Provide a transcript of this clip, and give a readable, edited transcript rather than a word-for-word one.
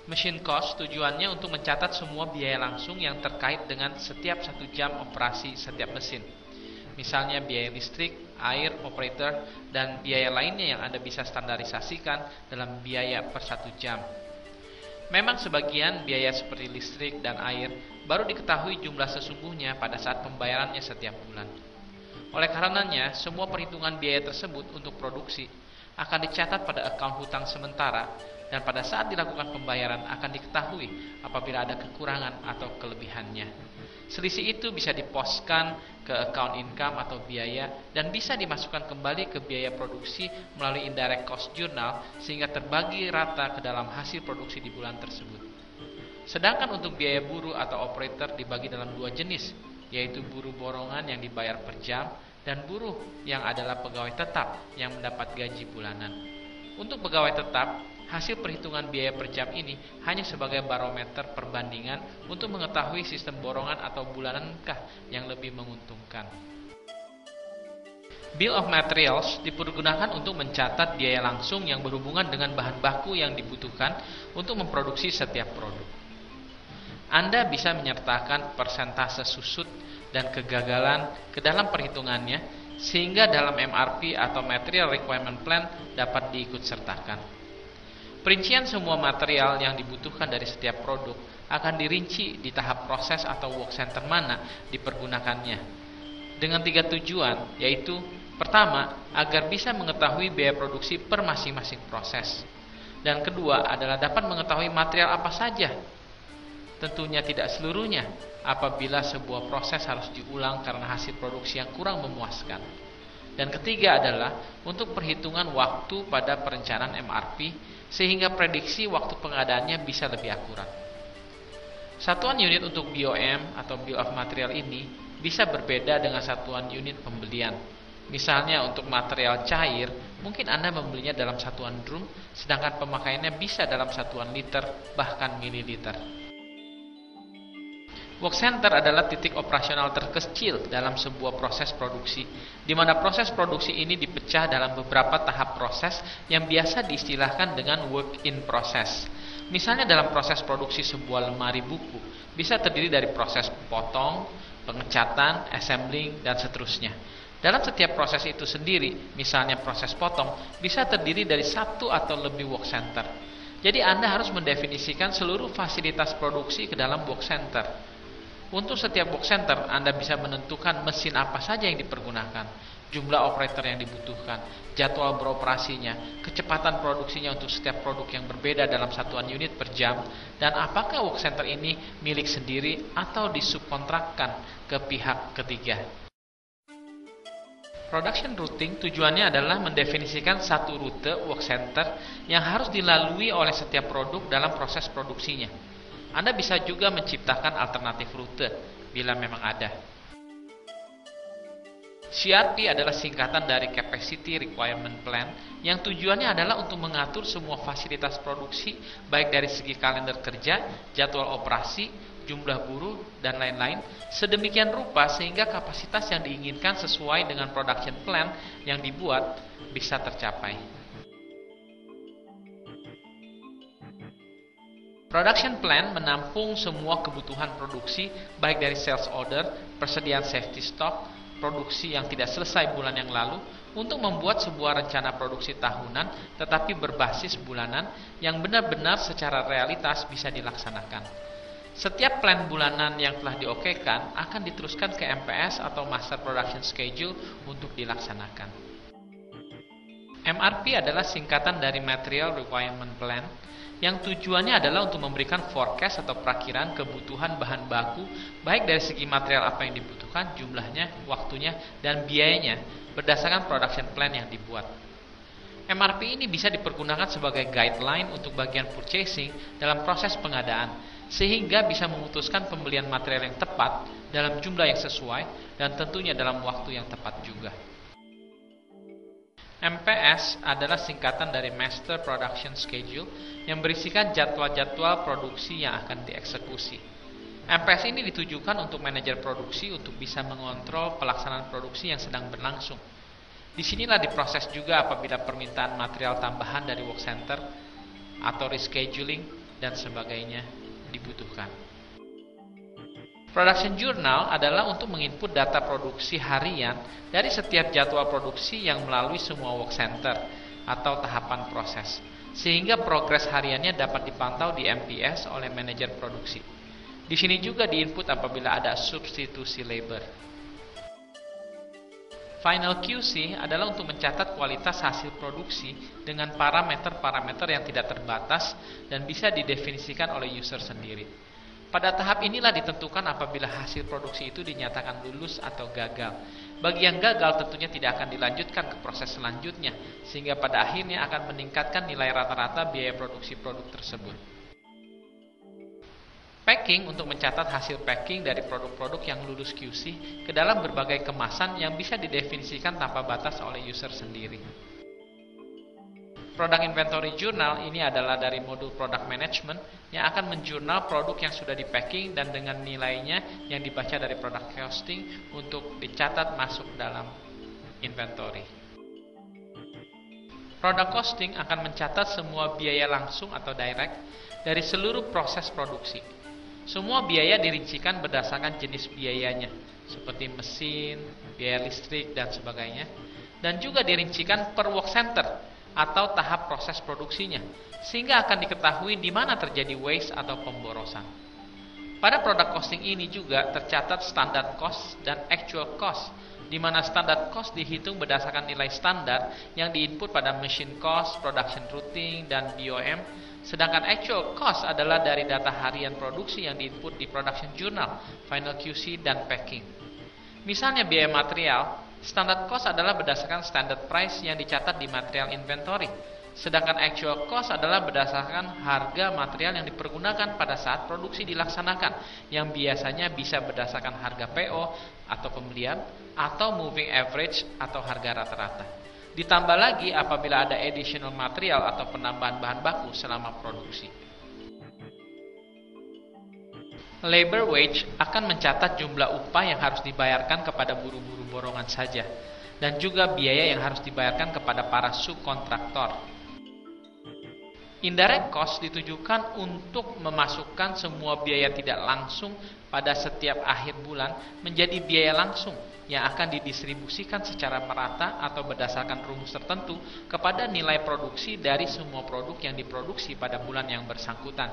Machine cost tujuannya untuk mencatat semua biaya langsung yang terkait dengan setiap 1 jam operasi setiap mesin. Misalnya biaya listrik, air, operator, dan biaya lainnya yang Anda bisa standarisasikan dalam biaya per 1 jam. Memang sebagian biaya seperti listrik dan air baru diketahui jumlah sesungguhnya pada saat pembayarannya setiap bulan. Oleh karenanya, semua perhitungan biaya tersebut untuk produksi akan dicatat pada akun hutang sementara dan pada saat dilakukan pembayaran akan diketahui apabila ada kekurangan atau kelebihannya. Selisih itu bisa diposkan ke account income atau biaya dan bisa dimasukkan kembali ke biaya produksi melalui indirect cost journal sehingga terbagi rata ke dalam hasil produksi di bulan tersebut. Sedangkan untuk biaya buruh atau operator dibagi dalam 2 jenis, yaitu buruh borongan yang dibayar per jam dan buruh yang adalah pegawai tetap yang mendapat gaji bulanan. Untuk pegawai tetap, hasil perhitungan biaya per jam ini hanya sebagai barometer perbandingan untuk mengetahui sistem borongan atau bulanankah yang lebih menguntungkan. Bill of Materials dipergunakan untuk mencatat biaya langsung yang berhubungan dengan bahan baku yang dibutuhkan untuk memproduksi setiap produk. Anda bisa menyertakan persentase susut dan kegagalan ke dalam perhitungannya sehingga dalam MRP atau Material Requirement Plan dapat diikutsertakan. Perincian semua material yang dibutuhkan dari setiap produk akan dirinci di tahap proses atau work center mana dipergunakannya. Dengan 3 tujuan, yaitu pertama, agar bisa mengetahui biaya produksi per masing-masing proses. Dan kedua adalah dapat mengetahui material apa saja. Tentunya tidak seluruhnya apabila sebuah proses harus diulang karena hasil produksi yang kurang memuaskan. Dan ketiga adalah untuk perhitungan waktu pada perencanaan MRP sehingga prediksi waktu pengadaannya bisa lebih akurat. Satuan unit untuk BOM atau Bill of Material ini bisa berbeda dengan satuan unit pembelian. Misalnya untuk material cair, mungkin Anda membelinya dalam satuan drum, sedangkan pemakaiannya bisa dalam satuan liter bahkan mililiter. Work center adalah titik operasional terkecil dalam sebuah proses produksi, di mana proses produksi ini dipecah dalam beberapa tahap proses yang biasa diistilahkan dengan work in process. Misalnya dalam proses produksi sebuah lemari buku, bisa terdiri dari proses potong, pengecatan, assembling, dan seterusnya. Dalam setiap proses itu sendiri, misalnya proses potong, bisa terdiri dari 1 atau lebih work center. Jadi Anda harus mendefinisikan seluruh fasilitas produksi ke dalam work center. Untuk setiap work center, Anda bisa menentukan mesin apa saja yang dipergunakan, jumlah operator yang dibutuhkan, jadwal beroperasinya, kecepatan produksinya untuk setiap produk yang berbeda dalam satuan unit per jam, dan apakah work center ini milik sendiri atau disubkontrakkan ke pihak ketiga. Production routing tujuannya adalah mendefinisikan satu rute work center yang harus dilalui oleh setiap produk dalam proses produksinya. Anda bisa juga menciptakan alternatif rute bila memang ada. CRP adalah singkatan dari Capacity Requirement Plan yang tujuannya adalah untuk mengatur semua fasilitas produksi baik dari segi kalender kerja, jadwal operasi, jumlah buruh, dan lain-lain sedemikian rupa sehingga kapasitas yang diinginkan sesuai dengan production plan yang dibuat bisa tercapai. Production plan menampung semua kebutuhan produksi baik dari sales order, persediaan safety stock, produksi yang tidak selesai bulan yang lalu untuk membuat sebuah rencana produksi tahunan tetapi berbasis bulanan yang benar-benar secara realitas bisa dilaksanakan. Setiap plan bulanan yang telah diokekan akan diteruskan ke MPS atau Master Production Schedule untuk dilaksanakan. MRP adalah singkatan dari Material Requirement Plan yang tujuannya adalah untuk memberikan forecast atau perakiran kebutuhan bahan baku baik dari segi material apa yang dibutuhkan, jumlahnya, waktunya, dan biayanya berdasarkan production plan yang dibuat. MRP ini bisa dipergunakan sebagai guideline untuk bagian purchasing dalam proses pengadaan sehingga bisa memutuskan pembelian material yang tepat dalam jumlah yang sesuai dan tentunya dalam waktu yang tepat juga. MPS adalah singkatan dari Master Production Schedule yang berisikan jadwal-jadwal produksi yang akan dieksekusi. MPS ini ditujukan untuk manajer produksi untuk bisa mengontrol pelaksanaan produksi yang sedang berlangsung. Disinilah diproses juga apabila permintaan material tambahan dari work center atau rescheduling dan sebagainya dibutuhkan. Production Journal adalah untuk menginput data produksi harian dari setiap jadwal produksi yang melalui semua work center atau tahapan proses, sehingga progres hariannya dapat dipantau di MPS oleh manajer produksi. Di sini juga diinput apabila ada substitusi labor. Final QC adalah untuk mencatat kualitas hasil produksi dengan parameter-parameter yang tidak terbatas dan bisa didefinisikan oleh user sendiri. Pada tahap inilah ditentukan apabila hasil produksi itu dinyatakan lulus atau gagal. Bagi yang gagal tentunya tidak akan dilanjutkan ke proses selanjutnya, sehingga pada akhirnya akan meningkatkan nilai rata-rata biaya produksi produk tersebut. Packing untuk mencatat hasil packing dari produk-produk yang lulus QC ke dalam berbagai kemasan yang bisa didefinisikan tanpa batas oleh user sendiri. Product Inventory Journal ini adalah dari modul Product Management yang akan menjurnal produk yang sudah di packing dan dengan nilainya yang dibaca dari Product Costing untuk dicatat masuk dalam inventory. Product Costing akan mencatat semua biaya langsung atau direct dari seluruh proses produksi. Semua biaya dirincikan berdasarkan jenis biayanya, seperti mesin, biaya listrik, dan sebagainya. Dan juga dirincikan per work center atau tahap proses produksinya, sehingga akan diketahui di mana terjadi waste atau pemborosan. Pada product costing ini juga tercatat standard cost dan actual cost, di mana standard cost dihitung berdasarkan nilai standar yang diinput pada machine cost, production routing, dan BOM. Sedangkan actual cost adalah dari data harian produksi yang diinput di production journal, final QC, dan packing. Misalnya biaya material, standard cost adalah berdasarkan standard price yang dicatat di material inventory. Sedangkan actual cost adalah berdasarkan harga material yang dipergunakan pada saat produksi dilaksanakan, yang biasanya bisa berdasarkan harga PO atau pembelian, atau moving average atau harga rata-rata. Ditambah lagi apabila ada additional material atau penambahan bahan baku selama produksi. Labor wage akan mencatat jumlah upah yang harus dibayarkan kepada buruh-buruh borongan saja, dan juga biaya yang harus dibayarkan kepada para subkontraktor. Indirect cost ditujukan untuk memasukkan semua biaya tidak langsung pada setiap akhir bulan menjadi biaya langsung yang akan didistribusikan secara merata atau berdasarkan rumus tertentu kepada nilai produksi dari semua produk yang diproduksi pada bulan yang bersangkutan.